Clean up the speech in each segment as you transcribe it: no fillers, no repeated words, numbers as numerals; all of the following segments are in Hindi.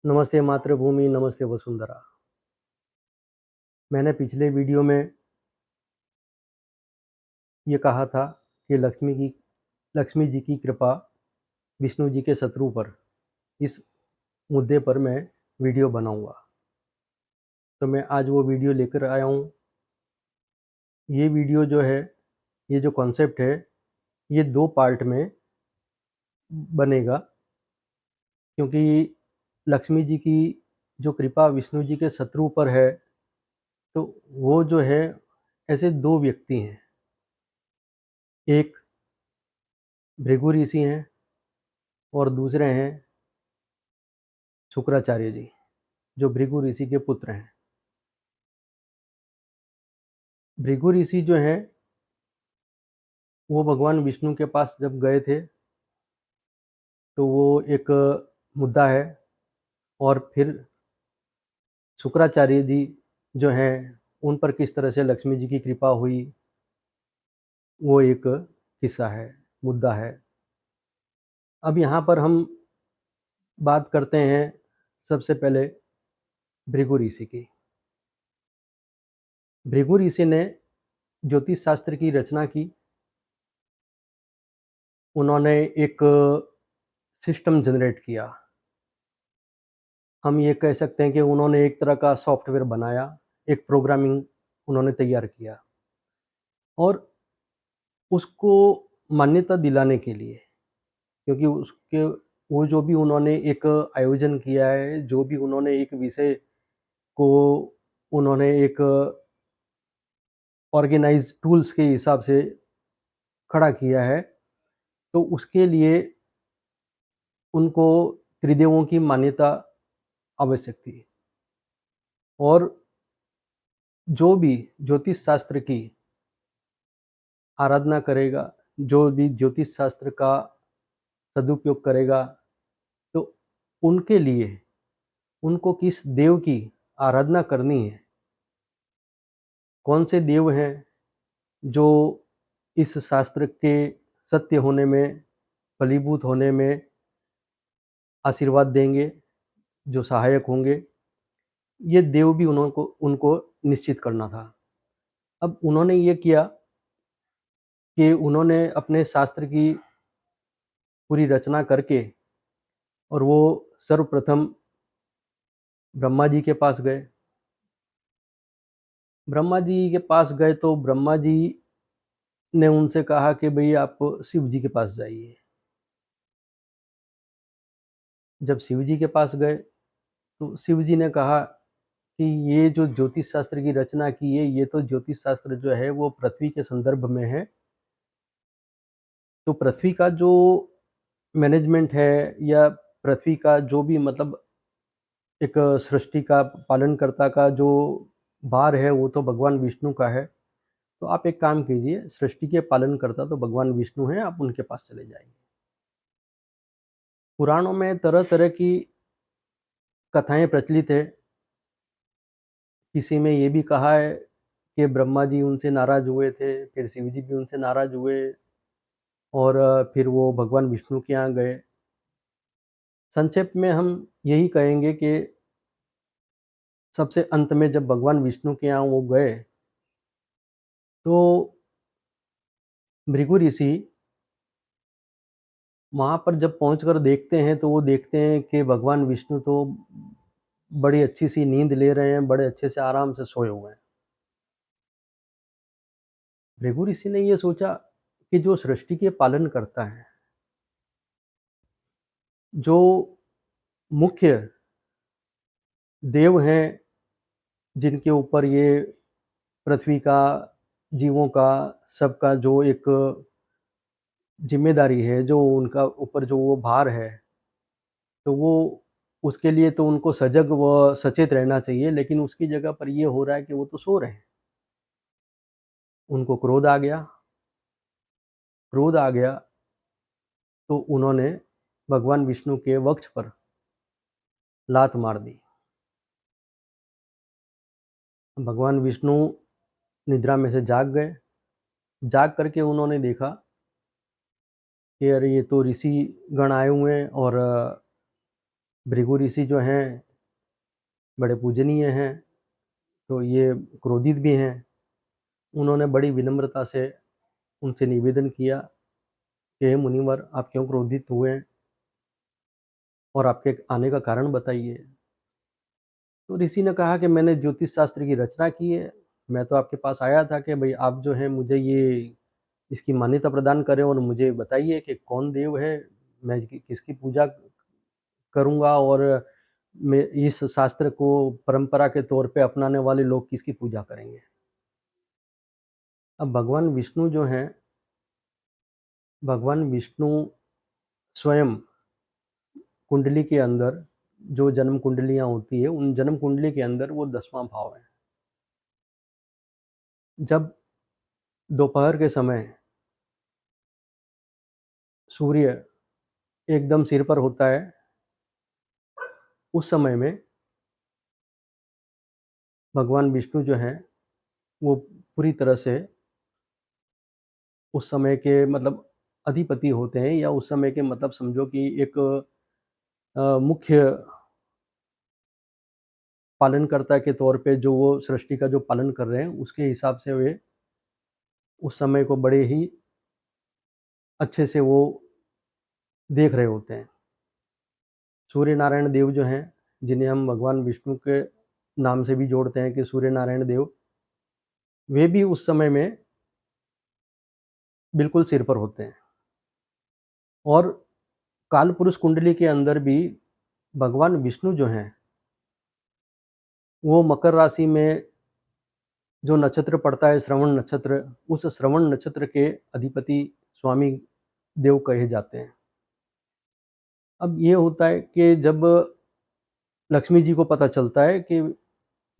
नमस्ते मातृभूमि, नमस्ते वसुंधरा। मैंने पिछले वीडियो में ये कहा था कि लक्ष्मी जी की कृपा विष्णु जी के शत्रु पर, इस मुद्दे पर मैं वीडियो बनाऊँगा। तो मैं आज वो वीडियो लेकर आया हूँ। ये वीडियो जो है, ये जो कॉन्सेप्ट है, ये 2 पार्ट में बनेगा क्योंकि लक्ष्मी जी की जो कृपा विष्णु जी के शत्रु पर है, तो वो जो है ऐसे 2 व्यक्ति हैं। एक भृगु ऋषि हैं और दूसरे हैं शुक्राचार्य जी, जो भृगु ऋषि के पुत्र हैं। भृगु ऋषि जो हैं, वो भगवान विष्णु के पास जब गए थे, तो वो एक मुद्दा है। और फिर शुक्राचार्य जी जो हैं, उन पर किस तरह से लक्ष्मी जी की कृपा हुई, वो एक किस्सा है, मुद्दा है। अब यहाँ पर हम बात करते हैं सबसे पहले भृगु ऋषि की। भृगु ऋषि ने ज्योतिष शास्त्र की रचना की। उन्होंने एक सिस्टम जनरेट किया। हम ये कह सकते हैं कि उन्होंने एक तरह का सॉफ्टवेयर बनाया, एक प्रोग्रामिंग उन्होंने तैयार किया और उसको मान्यता दिलाने के लिए, क्योंकि उसके वो जो भी उन्होंने एक आयोजन किया है, जो भी उन्होंने एक विषय को उन्होंने एक ऑर्गेनाइज़ टूल्स के हिसाब से खड़ा किया है, तो उसके लिए उनको त्रिदेवों की मान्यता आवश्यक थी। और जो भी ज्योतिष शास्त्र की आराधना करेगा, जो भी ज्योतिष शास्त्र का सदुपयोग करेगा, तो उनके लिए उनको किस देव की आराधना करनी है, कौन से देव हैं जो इस शास्त्र के सत्य होने में, फलीभूत होने में आशीर्वाद देंगे, जो सहायक होंगे, ये देव भी उनको निश्चित करना था। अब उन्होंने ये किया कि उन्होंने अपने शास्त्र की पूरी रचना करके और वो सर्वप्रथम ब्रह्मा जी के पास गए। ब्रह्मा जी के पास गए तो ब्रह्मा जी ने उनसे कहा कि भई आप शिव जी के पास जाइए। जब शिव जी के पास गए, तो शिव जी ने कहा कि ये जो ज्योतिष शास्त्र की रचना की है, ये तो ज्योतिष शास्त्र जो है वो पृथ्वी के संदर्भ में है। तो पृथ्वी का जो मैनेजमेंट है या पृथ्वी का जो भी मतलब एक सृष्टि का पालनकर्ता का जो भार है, वो तो भगवान विष्णु का है। तो आप एक काम कीजिए, सृष्टि के पालनकर्ता तो भगवान विष्णु हैं, आप उनके पास चले जाइए। पुराणों में तरह-तरह की कथाएँ प्रचलित है। किसी में ये भी कहा है कि ब्रह्मा जी उनसे नाराज़ हुए थे, फिर शिव जी भी उनसे नाराज़ हुए और फिर वो भगवान विष्णु के यहाँ गए। संक्षेप में हम यही कहेंगे कि सबसे अंत में जब भगवान विष्णु के यहाँ वो गए, तो भृगु ऋषि वहाँ पर जब पहुँचकर देखते हैं, तो वो देखते हैं कि भगवान विष्णु तो बड़ी अच्छी-सी नींद ले रहे हैं, बड़े अच्छे से आराम से सोए हुए हैं। भृगु ऋषि ने ये सोचा कि जो सृष्टि के पालन करता है, जो मुख्य देव हैं, जिनके ऊपर ये पृथ्वी का, जीवों का, सबका जो एक ज़िम्मेदारी है, जो उनका ऊपर जो वो भार है, तो वो उसके लिए तो उनको सजग व सचेत रहना चाहिए, लेकिन उसकी जगह पर ये हो रहा है कि वो तो सो रहे हैं। उनको क्रोध आ गया। क्रोध आ गया, तो उन्होंने भगवान विष्णु के वक्ष पर लात मार दी। भगवान विष्णु निद्रा में से जाग गए। जाग करके उन्होंने देखा कि अरे ये तो ऋषि गण आए हुए हैं और भृगु ऋषि जो हैं बड़े पूजनीय हैं, तो ये क्रोधित भी हैं। उन्होंने बड़ी विनम्रता से उनसे निवेदन किया कि हे मुनिवर, आप क्यों क्रोधित हुए और आपके आने का कारण बताइए। तो ऋषि ने कहा कि मैंने ज्योतिष शास्त्र की रचना की है, मैं तो आपके पास आया था कि भाई आप जो है मुझे ये इसकी मान्यता प्रदान करें और मुझे बताइए कि कौन देव है, मैं किसकी पूजा करूँगा और मैं इस शास्त्र को परंपरा के तौर पे अपनाने वाले लोग किसकी पूजा करेंगे। अब भगवान विष्णु स्वयं कुंडली के अंदर जो जन्म कुंडलियाँ होती है, उन जन्म कुंडली के अंदर वो 10वां भाव है। जब दोपहर के समय सूर्य एकदम सिर पर होता है, उस समय में भगवान विष्णु जो हैं, वो पूरी तरह से उस समय के मतलब अधिपति होते हैं, या उस समय के मतलब समझो कि एक मुख्य पालनकर्ता के तौर पे जो वो सृष्टि का जो पालन कर रहे हैं, उसके हिसाब से वे उस समय को बड़े ही अच्छे से वो देख रहे होते हैं। सूर्य नारायण देव जो हैं, जिन्हें हम भगवान विष्णु के नाम से भी जोड़ते हैं कि सूर्य नारायण देव, वे भी उस समय में बिल्कुल सिर पर होते हैं। और कालपुरुष कुंडली के अंदर भी भगवान विष्णु जो हैं, वो मकर राशि में जो नक्षत्र पड़ता है श्रवण नक्षत्र, उस श्रवण नक्षत्र के अधिपति स्वामी देव कहे जाते हैं। अब ये होता है कि जब लक्ष्मी जी को पता चलता है कि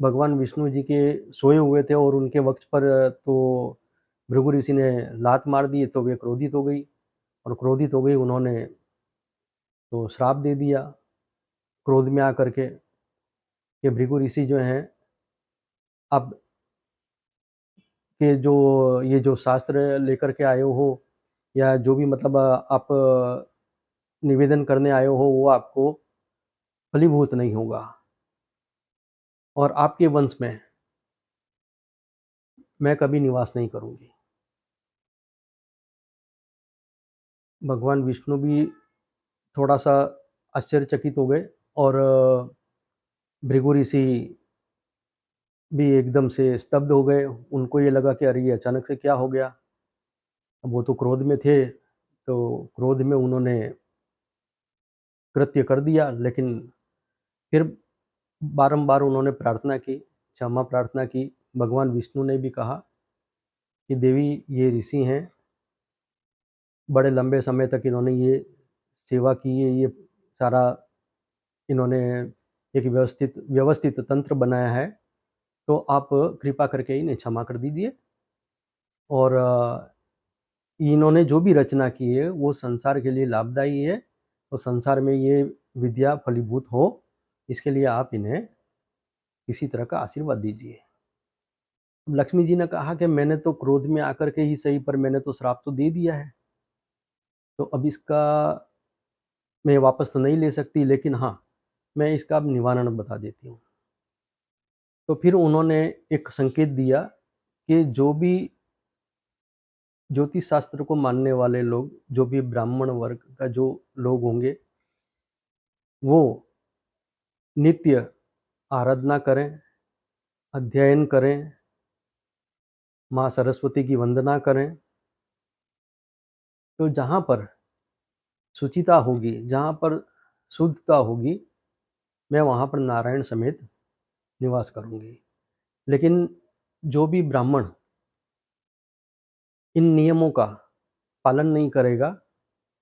भगवान विष्णु जी के सोए हुए थे और उनके वक्ष पर तो भृगु ऋषि ने लात मार दी, तो वे क्रोधित हो गई, और क्रोधित हो गई उन्होंने तो श्राप दे दिया क्रोध में आकर के कि भृगु ऋषि जो हैं, अब के जो ये जो शास्त्र लेकर के आए हो, या जो भी मतलब आप निवेदन करने आए हो, वो आपको फलीभूत नहीं होगा, और आपके वंश में मैं कभी निवास नहीं करूँगी। भगवान विष्णु भी थोड़ा-सा आश्चर्यचकित हो गए, और भृगु ऋषि भी एकदम से स्तब्ध हो गए। उनको ये लगा कि अरे! ये अचानक से क्या हो गया? अब वो तो क्रोध में थे, तो क्रोध में उन्होंने कृत्य कर दिया, लेकिन फिर बारंबार उन्होंने प्रार्थना की, क्षमा प्रार्थना की। भगवान विष्णु ने भी कहा कि देवी, ये ऋषि हैं, बड़े लंबे समय तक इन्होंने ये सेवा की है, ये सारा इन्होंने एक व्यवस्थित व्यवस्थित तंत्र बनाया है, तो आप कृपा करके इन्हें क्षमा कर दीजिए, और इन्होंने जो भी रचना की है वो संसार के लिए लाभदायी है, और संसार में ये विद्या फलीभूत हो, इसके लिए आप इन्हें किसी तरह का आशीर्वाद दीजिए। लक्ष्मी जी ने कहा कि मैंने तो क्रोध में आकर के ही सही, पर मैंने तो श्राप तो दे दिया है, तो अब इसका मैं वापस तो नहीं ले सकती, लेकिन हाँ, मैं इसका अब निवारण बता देती हूँ। तो फिर उन्होंने एक संकेत दिया कि जो भी ज्योतिष शास्त्र को मानने वाले लोग, जो भी ब्राह्मण वर्ग का जो लोग होंगे, वो नित्य आराधना करें, अध्ययन करें, माँ सरस्वती की वंदना करें। तो जहाँ पर शुचिता होगी, जहाँ पर शुद्धता होगी, मैं वहाँ पर नारायण समेत निवास करूँगी। लेकिन जो भी ब्राह्मण इन नियमों का पालन नहीं करेगा,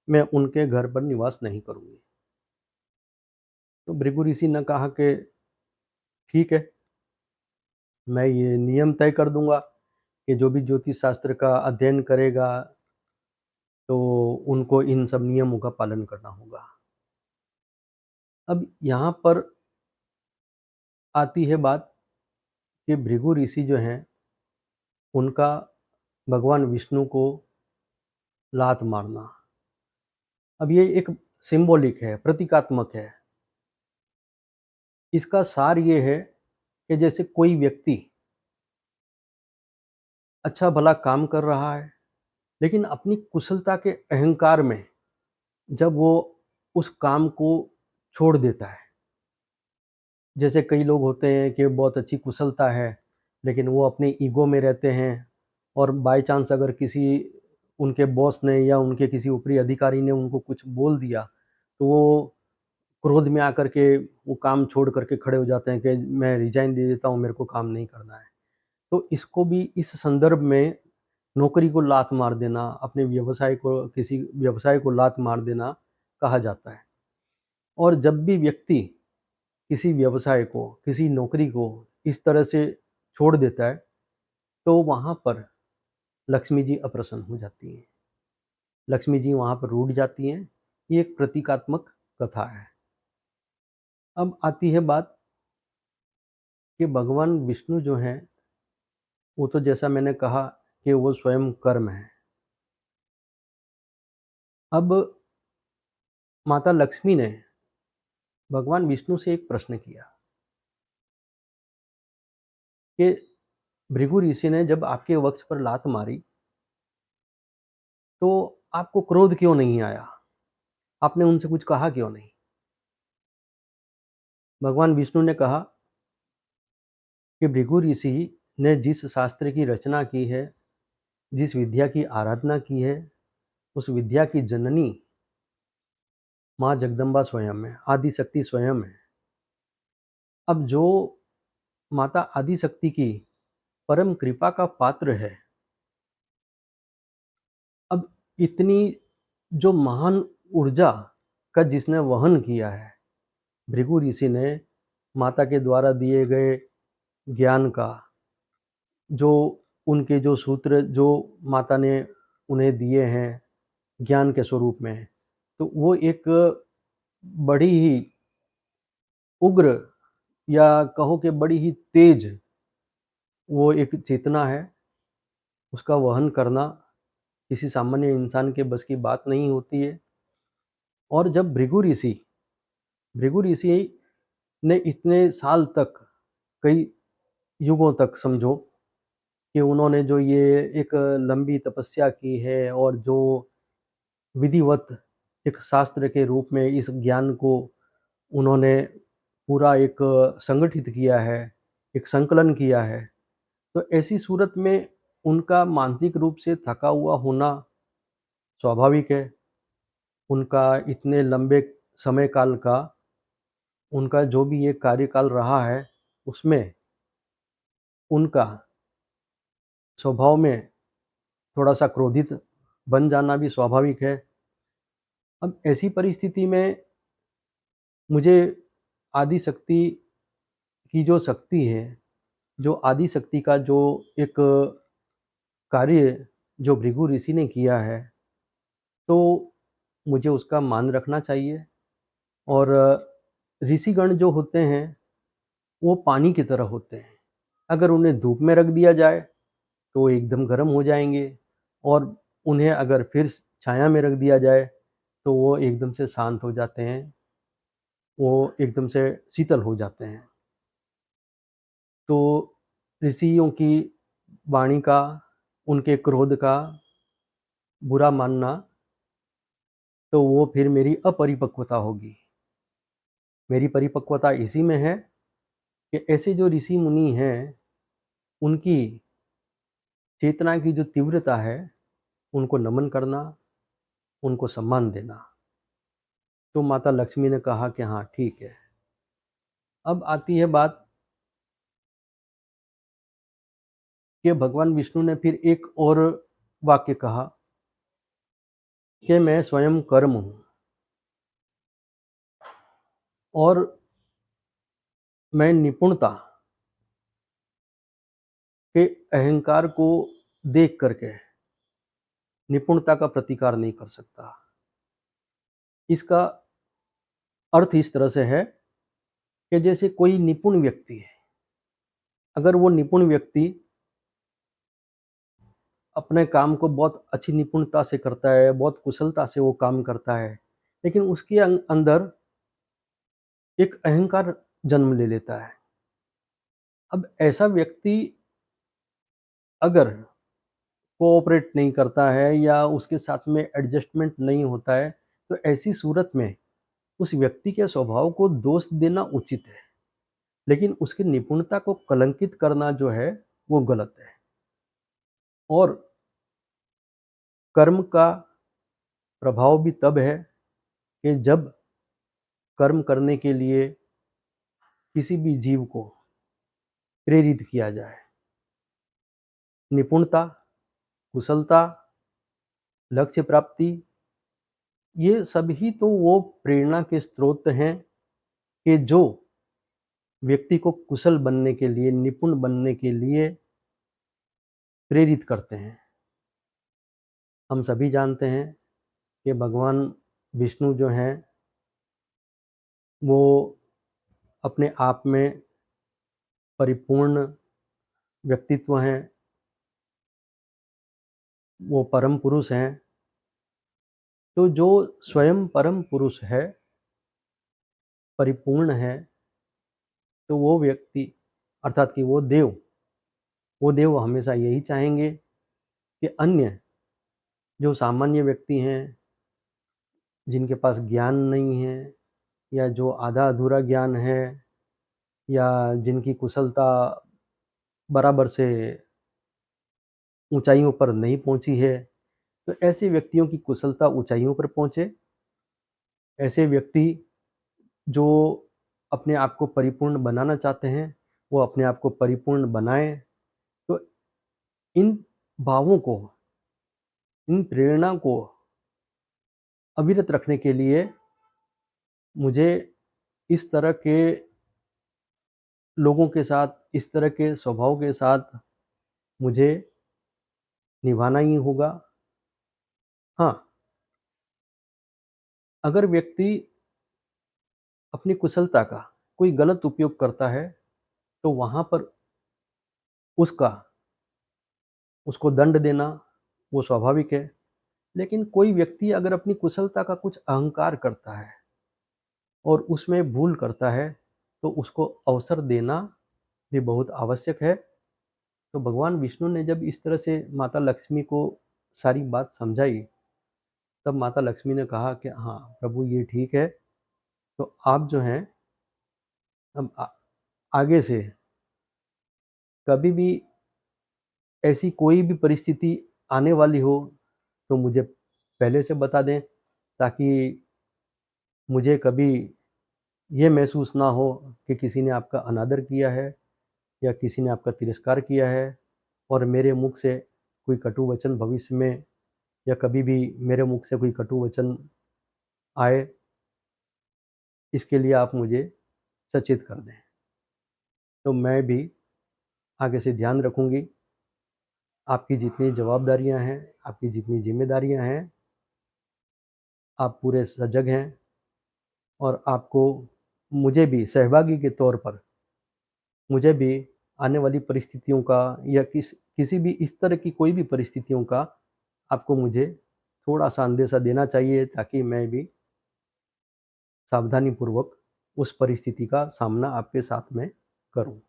मैं उनके घर पर निवास नहीं करूँगी। तो भृगु ऋषि ने कहा कि ठीक है, मैं ये नियम तय कर दूँगा कि जो भी ज्योतिष शास्त्र का अध्ययन करेगा, तो उनको इन सब नियमों का पालन करना होगा। अब यहाँ पर आती है बात कि भृगु ऋषि जो हैं, उनका भगवान विष्णु को लात मारना, अब ये एक सिंबॉलिक है, प्रतीकात्मक है इसका सार ये है कि जैसे कोई व्यक्ति अच्छा भला काम कर रहा है, लेकिन अपनी कुशलता के अहंकार में जब वो उस काम को छोड़ देता है। जैसे कई लोग होते हैं कि बहुत अच्छी कुशलता है, लेकिन वो अपने ईगो में रहते हैं और बाय चांस अगर किसी उनके बॉस ने या उनके किसी ऊपरी अधिकारी ने उनको कुछ बोल दिया, तो वो क्रोध में आकर के वो काम छोड़ कर के खड़े हो जाते हैं कि मैं रिज़ाइन दे देता हूँ, मेरे को काम नहीं करना है। तो इसको भी इस संदर्भ में नौकरी को लात मार देना, अपने व्यवसाय को किसी व्यवसाय को लात मार देना कहा जाता है। और जब भी व्यक्ति किसी व्यवसाय को, किसी नौकरी को इस तरह से छोड़ देता है, तो वहाँ पर लक्ष्मी जी अप्रसन्न हो जाती हैं। लक्ष्मी जी वहाँ पर रूठ जाती हैं। ये एक प्रतीकात्मक कथा है। अब आती है बात कि भगवान विष्णु जो हैं, वो तो जैसा मैंने कहा कि वो स्वयं कर्म है। अब माता लक्ष्मी ने भगवान विष्णु से एक प्रश्न किया कि भृगु ऋषि ने जब आपके वक्ष पर लात मारी, तो आपको क्रोध क्यों नहीं आया? आपने उनसे कुछ कहा क्यों नहीं? भगवान विष्णु ने कहा कि भृगु ऋषि ने जिस शास्त्र की रचना की है, जिस विद्या की आराधना की है, उस विद्या की जननी माँ जगदम्बा स्वयं है, आदि शक्ति स्वयं है। अब जो माता आदि शक्ति की परम कृपा का पात्र है, अब इतनी जो महान ऊर्जा का जिसने वहन किया है, भृगु ऋषि ने माता के द्वारा दिए गए ज्ञान का, जो उनके जो सूत्र जो माता ने उन्हें दिए हैं ज्ञान के स्वरूप में, तो वो एक बड़ी ही उग्र या कहो कि बड़ी ही तेज वो एक चेतना है। उसका वहन करना किसी सामान्य इंसान के बस की बात नहीं होती है। और जब भृगु ऋषि ने इतने साल तक, कई युगों तक समझो कि उन्होंने जो ये एक लंबी तपस्या की है और जो विधिवत एक शास्त्र के रूप में इस ज्ञान को उन्होंने पूरा एक संगठित किया है, एक संकलन किया है, तो ऐसी सूरत में उनका मानसिक रूप से थका हुआ होना स्वाभाविक है। उनका इतने लंबे समय काल का उनका जो भी ये कार्यकाल रहा है, उसमें उनका स्वभाव में थोड़ा-सा क्रोधित बन जाना भी स्वाभाविक है। अब ऐसी परिस्थिति में मुझे आदि शक्ति की जो शक्ति है, जो आदि शक्ति का जो एक कार्य जो भृगु ऋषि ने किया है, तो मुझे उसका मान रखना चाहिए। और ऋषिगण जो होते हैं, वो पानी की तरह होते हैं। अगर उन्हें धूप में रख दिया जाए, तो वो एकदम गर्म हो जाएँगे और उन्हें अगर फिर छाया में रख दिया जाए, तो वो एकदम से शांत हो जाते हैं, वो एकदम से शीतल हो जाते हैं। तो ऋषियों की वाणी का, उनके क्रोध का बुरा मानना, तो वो फिर मेरी अपरिपक्वता होगी। मेरी परिपक्वता इसी में है कि ऐसे जो ऋषि मुनि हैं, उनकी चेतना की जो तीव्रता है, उनको नमन करना, उनको सम्मान देना। तो माता लक्ष्मी ने कहा कि हाँ, ठीक है। अब आती है बात कि भगवान विष्णु ने फिर एक और वाक्य कहा कि मैं स्वयं कर्म हूँ और मैं निपुणता के अहंकार को देख करके निपुणता का प्रतिकार नहीं कर सकता। इसका अर्थ इस तरह से है कि जैसे कोई निपुण व्यक्ति है, अगर वो निपुण व्यक्ति अपने काम को बहुत अच्छी निपुणता से करता है, बहुत कुशलता से वो काम करता है, लेकिन उसके अंदर एक अहंकार जन्म ले लेता है। अब ऐसा व्यक्ति अगर कोऑपरेट नहीं करता है या उसके साथ में एडजस्टमेंट नहीं होता है, तो ऐसी सूरत में उस व्यक्ति के स्वभाव को दोष देना उचित है, लेकिन उसकी निपुणता को कलंकित करना जो है, वो गलत है। और कर्म का प्रभाव भी तब है कि जब कर्म करने के लिए किसी भी जीव को प्रेरित किया जाए। निपुणता, कुशलता, लक्ष्य प्राप्ति, ये सभी तो वो प्रेरणा के स्रोत हैं कि जो व्यक्ति को कुशल बनने के लिए, निपुण बनने के लिए प्रेरित करते हैं। हम सभी जानते हैं कि भगवान विष्णु जो हैं, वो अपने आप में परिपूर्ण व्यक्तित्व हैं, वो परम पुरुष हैं। तो जो स्वयं परम पुरुष है, परिपूर्ण है, तो वो व्यक्ति अर्थात कि वो देव हमेशा यही चाहेंगे कि अन्य जो सामान्य व्यक्ति हैं, जिनके पास ज्ञान नहीं है या जो आधा अधूरा ज्ञान है या जिनकी कुशलता बराबर से ऊंचाइयों पर नहीं पहुंची है, तो ऐसे व्यक्तियों की कुशलता ऊंचाइयों पर पहुंचे। ऐसे व्यक्ति जो अपने आप को परिपूर्ण बनाना चाहते हैं, वो अपने आप को परिपूर्ण बनाएं। तो इन भावों को, इन प्रेरणा को अविरत रखने के लिए मुझे इस तरह के लोगों के साथ, इस तरह के स्वभाव के साथ मुझे निभाना ही होगा। हाँ, अगर व्यक्ति अपनी कुशलता का कोई गलत उपयोग करता है, तो वहाँ पर उसका उसको दंड देना वो स्वाभाविक है। लेकिन कोई व्यक्ति अगर अपनी कुशलता का कुछ अहंकार करता है और उसमें भूल करता है, तो उसको अवसर देना भी बहुत आवश्यक है। तो भगवान विष्णु ने जब इस तरह से माता लक्ष्मी को सारी बात समझाई, तब माता लक्ष्मी ने कहा कि हाँ प्रभु, ये ठीक है, तो आप जो हैं, अब आगे से कभी भी ऐसी कोई भी परिस्थिति आने वाली हो, तो मुझे पहले से बता दें, ताकि मुझे कभी ये महसूस ना हो कि किसी ने आपका अनादर किया है या किसी ने आपका तिरस्कार किया है और मेरे मुख से कोई कटु वचन भविष्य में या कभी भी मेरे मुख से कोई कटु वचन आए, इसके लिए आप मुझे सचेत कर दें। तो मैं भी आगे से ध्यान रखूँगी। आपकी जितनी जवाबदारियाँ हैं, आपकी जितनी ज़िम्मेदारियाँ हैं, आप पूरे सजग हैं और आपको मुझे भी सहभागी के तौर पर मुझे भी आने वाली परिस्थितियों का या किसी भी इस तरह की कोई भी परिस्थितियों का आपको मुझे थोड़ा-सा अंदेशा देना चाहिए, ताकि मैं भी सावधानीपूर्वक उस परिस्थिति का सामना आपके साथ में करूँ।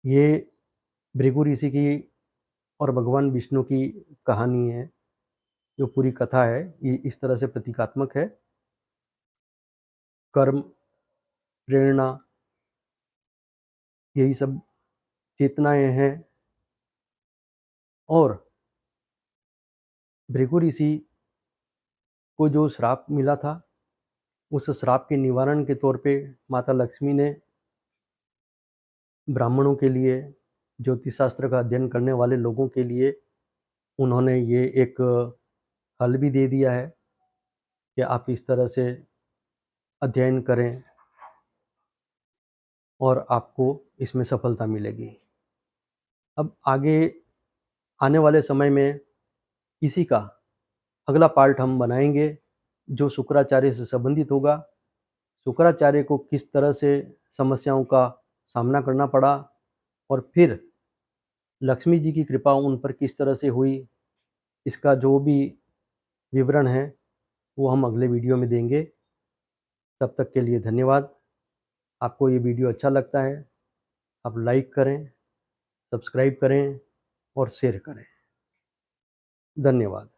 ये भृगु ऋषि की और भगवान विष्णु की कहानी है। जो पूरी कथा है, ये इस तरह से प्रतीकात्मक है। कर्म, प्रेरणा, यही सब चेतनाएँ हैं। और भृगु ऋषि को जो श्राप मिला था, उस श्राप के निवारण के तौर पे माता लक्ष्मी ने ब्राह्मणों के लिए, ज्योतिष शास्त्र का अध्ययन करने वाले लोगों के लिए, उन्होंने ये एक हल भी दे दिया है कि आप इस तरह से अध्ययन करें और आपको इसमें सफलता मिलेगी। अब आगे आने वाले समय में इसी का अगला पार्ट हम बनाएंगे, जो शुक्राचार्य से संबंधित होगा। शुक्राचार्य को किस तरह से समस्याओं का सामना करना पड़ा और फिर लक्ष्मी जी की कृपा उन पर किस तरह से हुई, इसका जो भी विवरण है, वो हम अगले वीडियो में देंगे। तब तक के लिए धन्यवाद। आपको ये वीडियो अच्छा लगता है, आप लाइक करें, सब्सक्राइब करें और शेयर करें। धन्यवाद।